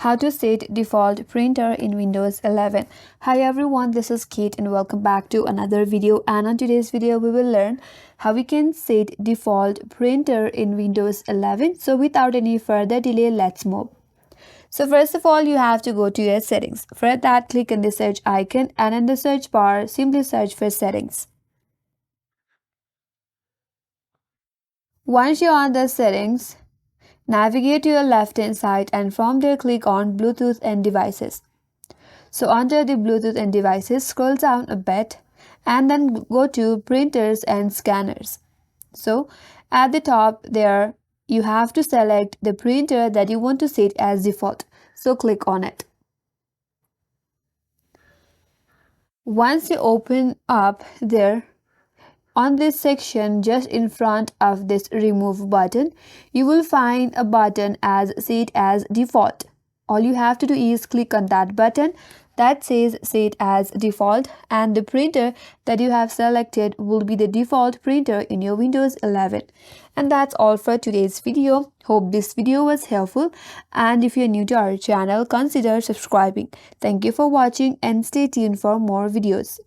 How to set default printer in Windows 11. Hi everyone, this is Kate and welcome back to another video. And on today's video we will learn how we can set default printer in Windows 11. So without any further delay, let's move. So first of all, you have to go to your settings. For that, click on the search icon and in the search bar simply search for settings. Once you're on the settings, navigate to your left hand side and from there click on Bluetooth and devices. So under the Bluetooth and devices, scroll down a bit and then go to printers and scanners. So at the top there, you have to select the printer that you want to set as default. So click on it. Once you open up there, on this section just in front of this remove button, you will find a button as set as default. All you have to do is click on that button that says set as default, and the printer that you have selected will be the default printer in your Windows 11. And that's all for today's video. Hope this video was helpful, and if you're new to our channel, consider subscribing. Thank you for watching and stay tuned for more videos.